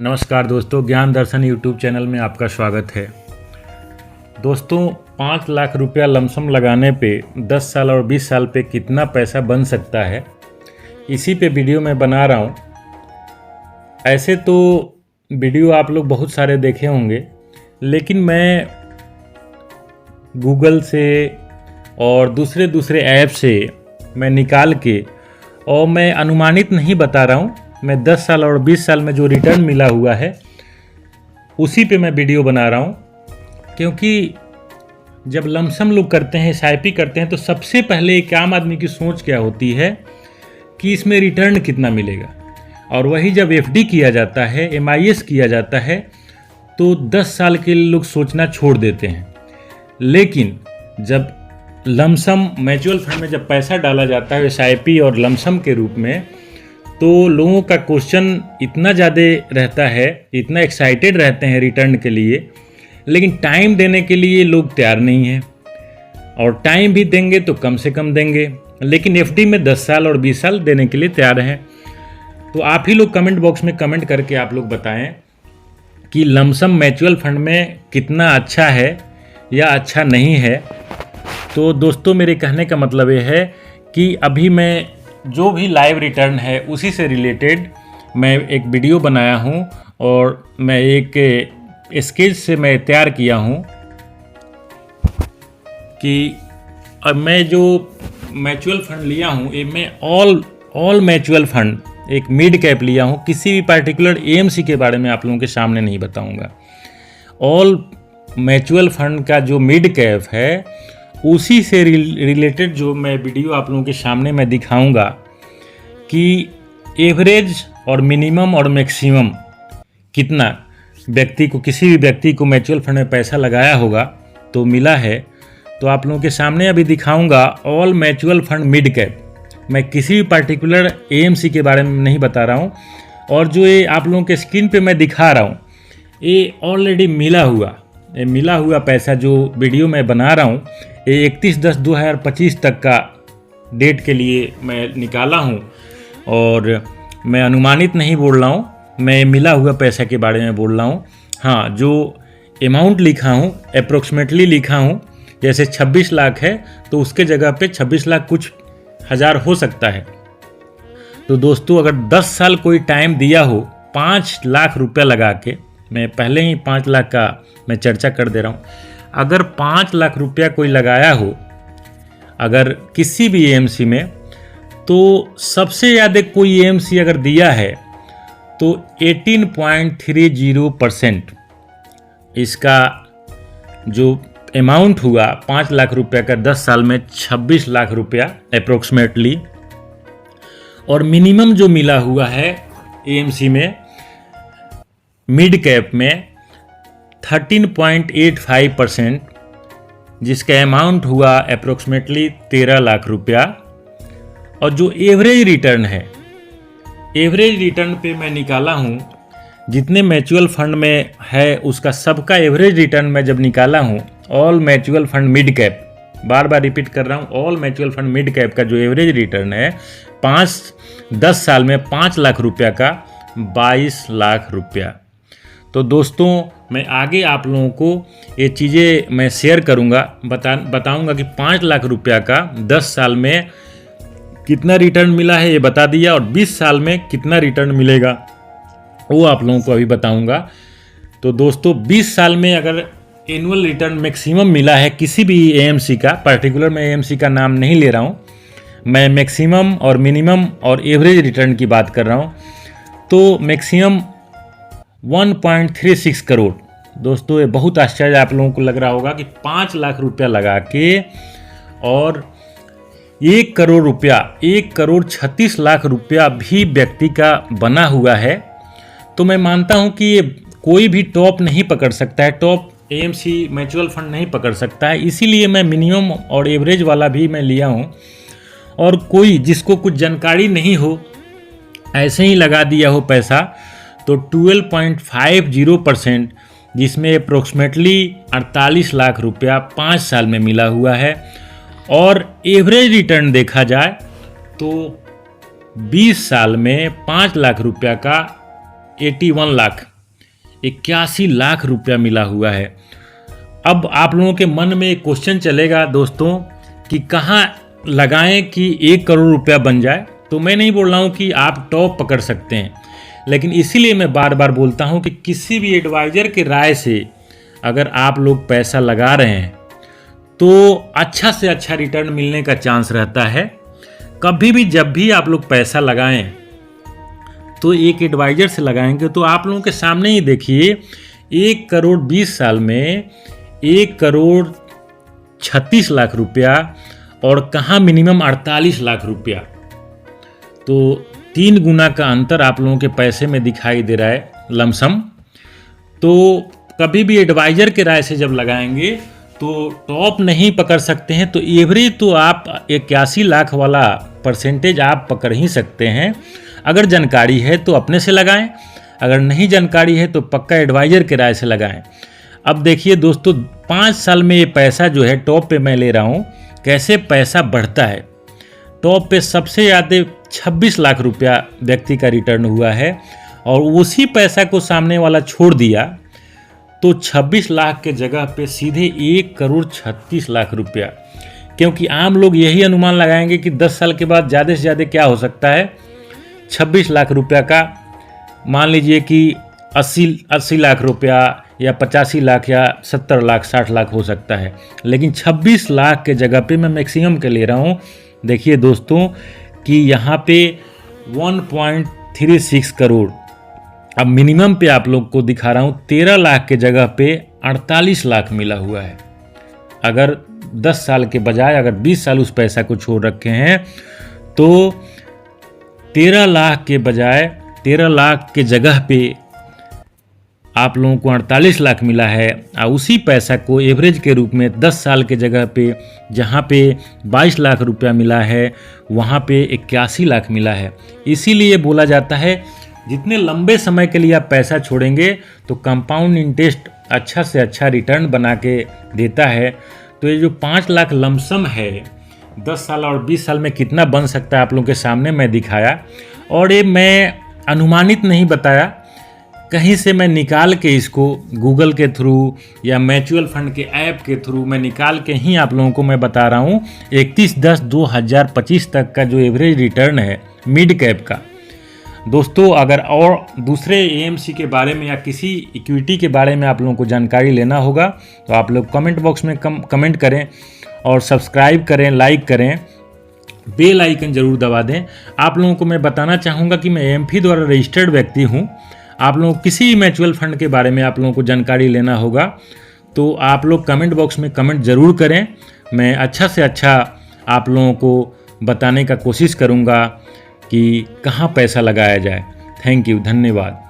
नमस्कार दोस्तों, ज्ञान दर्शन यूट्यूब चैनल में आपका स्वागत है। दोस्तों, 5 लाख रुपया लमसम लगाने पे 10 साल और 20 साल पे कितना पैसा बन सकता है, इसी पे वीडियो मैं बना रहा हूँ। ऐसे तो वीडियो आप लोग बहुत सारे देखे होंगे, लेकिन मैं गूगल से और दूसरे ऐप से मैं निकाल के और मैं अनुमानित नहीं बता रहा हूँ, मैं 10 साल और 20 साल में जो रिटर्न मिला हुआ है उसी पे मैं वीडियो बना रहा हूँ। क्योंकि जब लमसम लोग करते हैं, एसआईपी करते हैं, तो सबसे पहले एक आम आदमी की सोच क्या होती है कि इसमें रिटर्न कितना मिलेगा। और वही जब एफडी किया जाता है, एमआईएस किया जाता है, तो 10 साल के लिए लोग सोचना छोड़ देते हैं। लेकिन जब लमसम म्यूचुअल फंड में जब पैसा डाला जाता है एसआईपी और लमसम के रूप में, तो लोगों का क्वेश्चन इतना ज़्यादा रहता है, इतना एक्साइटेड रहते हैं रिटर्न के लिए, लेकिन टाइम देने के लिए लोग तैयार नहीं हैं। और टाइम भी देंगे तो कम से कम देंगे, लेकिन एफडी में 10 साल और 20 साल देने के लिए तैयार हैं। तो आप ही लोग कमेंट बॉक्स में कमेंट करके आप लोग बताएं कि लमसम म्यूचुअल फंड में कितना अच्छा है या अच्छा नहीं है। तो दोस्तों, मेरे कहने का मतलब ये है कि अभी मैं जो भी लाइव रिटर्न है उसी से रिलेटेड मैं एक वीडियो बनाया हूं और मैं एक स्केच से मैं तैयार किया हूं कि अब मैं जो म्यूचुअल फंड लिया हूं, ये मैं ऑल म्यूचुअल फंड एक मिड कैप लिया हूं। किसी भी पर्टिकुलर एएमसी के बारे में आप लोगों के सामने नहीं बताऊंगा। ऑल म्यूचुअल फंड का जो मिड कैप है उसी से रिलेटेड जो मैं वीडियो आप लोगों के सामने मैं दिखाऊंगा कि एवरेज और मिनिमम और मैक्सिमम कितना व्यक्ति को, किसी भी व्यक्ति को म्यूचुअल फंड में पैसा लगाया होगा तो मिला है। तो आप लोगों के सामने अभी दिखाऊंगा all mutual fund mid cap. मैं किसी भी पर्टिकुलर एएमसी के बारे में नहीं बता रहा हूँ। और जो ये आप लोगों के स्क्रीन पे मैं दिखा रहा हूँ, ये ऑलरेडी मिला हुआ पैसा जो वीडियो मैं बना रहा हूँ, ये 31/10/2025 तक का डेट के लिए मैं निकाला हूँ। और मैं अनुमानित नहीं बोल रहा हूँ, मैं मिला हुआ पैसा के बारे में बोल रहा हूँ। हाँ, जो अमाउंट लिखा हूँ अप्रोक्सीमेटली लिखा हूँ, जैसे 26 लाख है तो उसके जगह पे 26 लाख कुछ हज़ार हो सकता है। तो दोस्तों, अगर 10 साल कोई टाइम दिया हो 5 लाख रुपया लगा के, मैं पहले ही 5 लाख का मैं चर्चा कर दे रहा हूँ, अगर 5 लाख रुपया कोई लगाया हो अगर किसी भी एएमसी में, तो सबसे ज़्यादा कोई एएमसी अगर दिया है तो 18.30% इसका जो अमाउंट हुआ 5 लाख रुपया का 10 साल में 26 लाख रुपया अप्रोक्सीमेटली। और मिनिमम जो मिला हुआ है एएमसी में मिड कैप में 13.85%, जिसका अमाउंट हुआ अप्रोक्सीमेटली 13 लाख रुपया। और जो एवरेज रिटर्न है, एवरेज रिटर्न पे मैं निकाला हूँ, जितने म्यूचुअल फंड में है उसका सबका एवरेज रिटर्न मैं जब निकाला हूँ, all mutual fund mid cap, बार बार रिपीट कर रहा हूँ, all mutual fund mid cap का जो एवरेज रिटर्न है 10 साल में 5 लाख रुपया का 22 लाख रुपया। तो दोस्तों, मैं आगे आप लोगों को ये चीज़ें मैं शेयर करूँगा, बताऊँगा कि 5 लाख रुपया का 10 साल में कितना रिटर्न मिला है ये बता दिया, और 20 साल में कितना रिटर्न मिलेगा वो आप लोगों को अभी बताऊँगा। तो दोस्तों, 20 साल में अगर एनुअल रिटर्न मैक्सिमम मिला है किसी भी एएमसी का, पर्टिकुलर मैं एएमसी का नाम नहीं ले रहा हूँ, मैं मैक्सिमम और मिनिमम और एवरेज रिटर्न की बात कर रहा हूँ, तो मैक्सिमम 1.36 करोड़। दोस्तों, ये बहुत आश्चर्य आप लोगों को लग रहा होगा कि 5 लाख रुपया लगा के और 1 करोड़ रुपया, 1,36,00,000 रुपया भी व्यक्ति का बना हुआ है। तो मैं मानता हूं कि ये कोई भी टॉप नहीं पकड़ सकता है, टॉप एएमसी म्यूचुअल फंड नहीं पकड़ सकता है। इसीलिए मैं मिनिमम और एवरेज वाला भी मैं लिया हूं। और कोई जिसको कुछ जानकारी नहीं हो, ऐसे ही लगा दिया हो पैसा, तो 12.50%, जिसमें अप्रोक्सीमेटली 48 लाख रुपया 5 साल में मिला हुआ है। और एवरेज रिटर्न देखा जाए तो 20 साल में 5 लाख रुपया का 81 लाख, 81 लाख रुपया मिला हुआ है। अब आप लोगों के मन में एक क्वेश्चन चलेगा दोस्तों कि कहाँ लगाएं कि 1 करोड़ रुपया बन जाए। तो मैं नहीं बोल रहा हूँ कि आप टॉप पकड़ सकते हैं, लेकिन इसीलिए मैं बार बार बोलता हूँ कि किसी भी एडवाइज़र के राय से अगर आप लोग पैसा लगा रहे हैं तो अच्छा से अच्छा रिटर्न मिलने का चांस रहता है। कभी भी जब भी आप लोग पैसा लगाएं तो एक एडवाइज़र से लगाएंगे तो आप लोगों के सामने ही देखिए 1 करोड़ 20 साल में 1 करोड़ 36 लाख रुपया और कहाँ मिनिमम 48 लाख रुपया। तो 3 गुना का अंतर आप लोगों के पैसे में दिखाई दे रहा है लमसम। तो कभी भी एडवाइज़र के राय से जब लगाएंगे तो टॉप नहीं पकड़ सकते हैं, तो एवरेज तो आप 81 लाख वाला परसेंटेज आप पकड़ ही सकते हैं। अगर जानकारी है तो अपने से लगाएं, अगर नहीं जानकारी है तो पक्का एडवाइज़र के राय से लगाएं। अब देखिए दोस्तों 5 साल में ये पैसा जो है टॉप पे मैं ले रहा हूँ, कैसे पैसा बढ़ता है। टॉप पे सबसे ज़्यादा 26 लाख रुपया व्यक्ति का रिटर्न हुआ है और उसी पैसा को सामने वाला छोड़ दिया तो 26 लाख के जगह पे सीधे 1 करोड़ 36 लाख रुपया। क्योंकि आम लोग यही अनुमान लगाएंगे कि 10 साल के बाद ज़्यादा से ज़्यादा क्या हो सकता है, 26 लाख रुपया का मान लीजिए कि 80 लाख रुपया या 85 लाख या 70 लाख 60 लाख हो सकता है, लेकिन 26 लाख के जगह पे मैं मैक्सिमम के ले रहा हूँ। देखिए दोस्तों कि यहाँ पे 1.36 करोड़। अब मिनिमम पे आप लोग को दिखा रहा हूँ 13 लाख के जगह पे 48 लाख मिला हुआ है। अगर 10 साल के बजाय अगर 20 साल उस पैसा को छोड़ रखे हैं तो 13 लाख के बजाय 13 लाख के जगह पे आप लोगों को 48 लाख मिला है। और उसी पैसा को एवरेज के रूप में 10 साल के जगह पे जहाँ पे 22 लाख रुपया मिला है वहाँ पे 81 लाख मिला है। इसीलिए बोला जाता है जितने लंबे समय के लिए आप पैसा छोड़ेंगे तो कंपाउंड इंटरेस्ट अच्छा से अच्छा रिटर्न बना के देता है। तो ये जो 5 लाख लमसम है 10 साल और 20 साल में कितना बन सकता है आप लोगों के सामने मैं दिखाया, और ये मैं अनुमानित नहीं बताया, कहीं से मैं निकाल के इसको गूगल के थ्रू या म्यूचुअल फंड के ऐप के थ्रू मैं निकाल के ही आप लोगों को मैं बता रहा हूँ। 31/10/2025 तक का जो एवरेज रिटर्न है मिड कैप का। दोस्तों अगर और दूसरे एएमसी के बारे में या किसी इक्विटी के बारे में आप लोगों को जानकारी लेना होगा तो आप लोग कमेंट बॉक्स में कमेंट करें और सब्सक्राइब करें, लाइक करें, बेल आइकन ज़रूर दबा दें। आप लोगों को मैं बताना चाहूँगा कि मैं एएमपी द्वारा रजिस्टर्ड व्यक्ति हूँ। आप लोगों को किसी भी म्यूचुअल फंड के बारे में आप लोगों को जानकारी लेना होगा तो आप लोग कमेंट बॉक्स में कमेंट ज़रूर करें। मैं अच्छा से अच्छा आप लोगों को बताने का कोशिश करूँगा कि कहाँ पैसा लगाया जाए। थैंक यू, धन्यवाद।